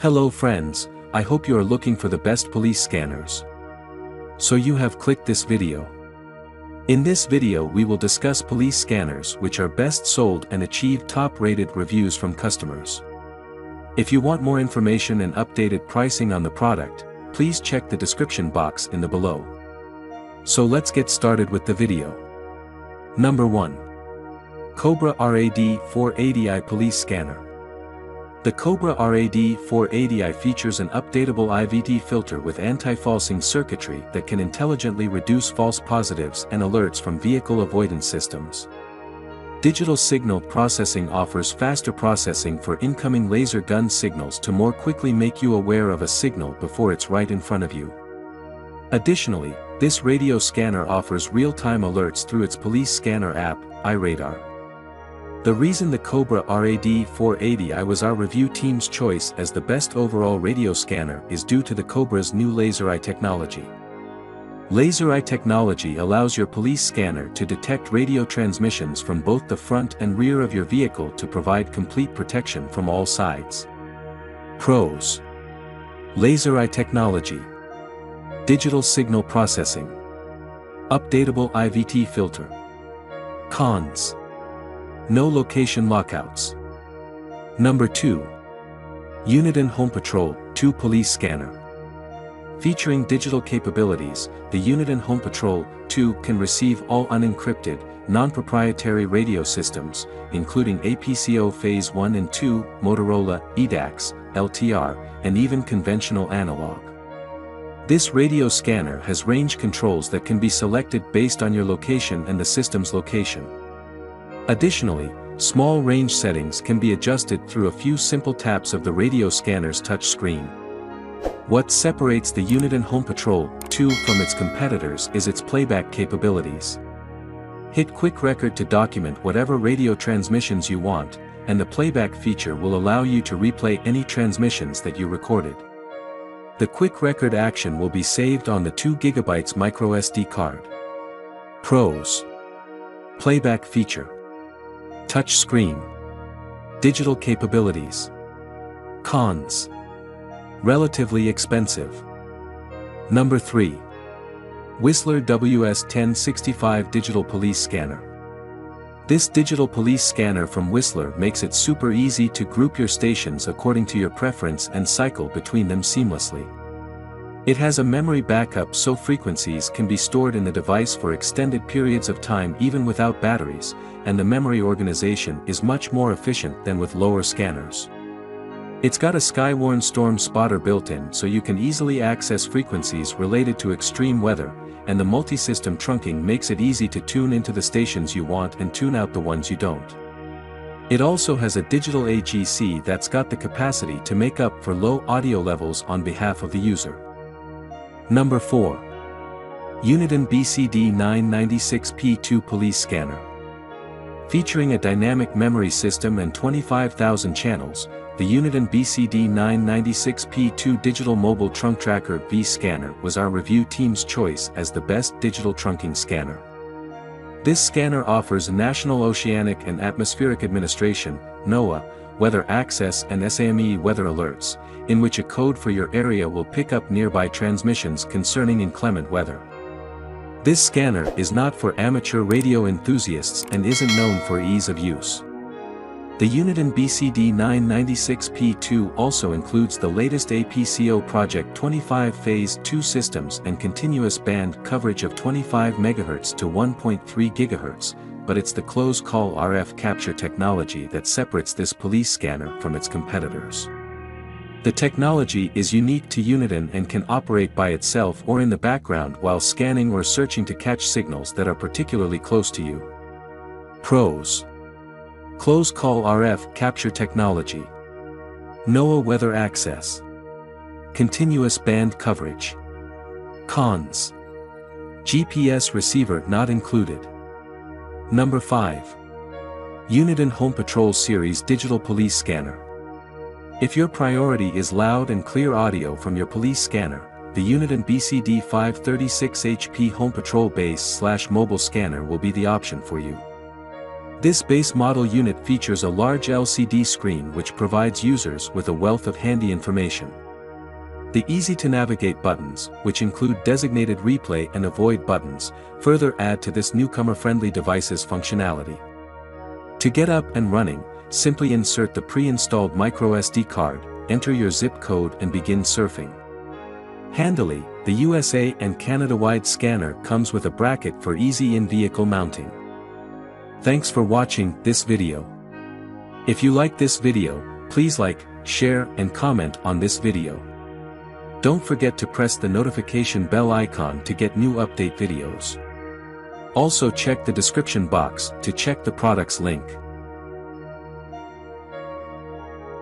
Hello friends, I hope you are looking for the best police scanners. So you have clicked this video. In this video we will discuss police scanners which are best sold and achieve top-rated reviews from customers. If you want more information and updated pricing on the product, please check the description box in the below. So let's get started with the video. Number 1. Cobra RAD 480i Police Scanner. The Cobra RAD 480i features an updatable IVT filter with anti-falsing circuitry that can intelligently reduce false positives and alerts from vehicle avoidance systems. Digital signal processing offers faster processing for incoming laser gun signals to more quickly make you aware of a signal before it's right in front of you. Additionally, this radio scanner offers real-time alerts through its police scanner app, iRadar. The reason the Cobra RAD 480i was our review team's choice as the best overall radio scanner is due to the Cobra's new laser eye technology. Laser eye technology allows your police scanner to detect radio transmissions from both the front and rear of your vehicle to provide complete protection from all sides. Pros: laser eye technology, digital signal processing, updatable IVT filter. Cons: no location lockouts. Number 2. Uniden HomePatrol 2 Police Scanner. Featuring digital capabilities, the Uniden HomePatrol 2 can receive all unencrypted, non-proprietary radio systems, including APCO Phase 1 and 2, Motorola, EDAX, LTR, and even conventional analog. This radio scanner has range controls that can be selected based on your location and the system's location. Additionally, small range settings can be adjusted through a few simple taps of the radio scanner's touch screen. What separates the Uniden HomePatrol 2 from its competitors is its playback capabilities. Hit Quick Record to document whatever radio transmissions you want, and the playback feature will allow you to replay any transmissions that you recorded. The Quick Record action will be saved on the 2 GB microSD card. Pros: playback feature, touch screen, digital capabilities. Cons: relatively expensive. Number 3. Whistler WS1065 Digital Police Scanner. This digital police scanner from Whistler makes it super easy to group your stations according to your preference and cycle between them seamlessly. It has a memory backup so frequencies can be stored in the device for extended periods of time even without batteries, and the memory organization is much more efficient than with lower scanners. It's got a Skywarn storm spotter built in so you can easily access frequencies related to extreme weather, and the multi-system trunking makes it easy to tune into the stations you want and tune out the ones you don't. It also has a digital AGC that's got the capacity to make up for low audio levels on behalf of the user. Number 4. Uniden BCD996P2 Police Scanner. Featuring a dynamic memory system and 25,000 channels, the Uniden BCD996P2 Digital Mobile Trunk Tracker V Scanner was our review team's choice as the best digital trunking scanner. This scanner offers National Oceanic and Atmospheric Administration (NOAA) weather access and SAME weather alerts, in which a code for your area will pick up nearby transmissions concerning inclement weather. This scanner is not for amateur radio enthusiasts and isn't known for ease of use. The Uniden BCD996P2 also includes the latest APCO Project 25 Phase 2 systems and continuous band coverage of 25 MHz to 1.3 GHz, but it's the close call RF capture technology that separates this police scanner from its competitors. The technology is unique to Uniden and can operate by itself or in the background while scanning or searching to catch signals that are particularly close to you. Pros: close call RF capture technology, NOAA weather access, continuous band coverage. Cons: GPS receiver not included. Number 5. Uniden HomePatrol Series Digital Police Scanner. If your priority is loud and clear audio from your police scanner, the Uniden BCD536HP HomePatrol base/mobile scanner will be the option for you. This base model unit features a large LCD screen which provides users with a wealth of handy information. The easy-to-navigate buttons, which include designated replay and avoid buttons, further add to this newcomer-friendly device's functionality. To get up and running, simply insert the pre-installed microSD card, enter your zip code and begin surfing. Handily, the USA and Canada-wide scanner comes with a bracket for easy in-vehicle mounting. Thanks for watching this video. If you like this video, please like, share and comment on this video. Don't forget to press the notification bell icon to get new update videos. Also check the description box to check the product's link.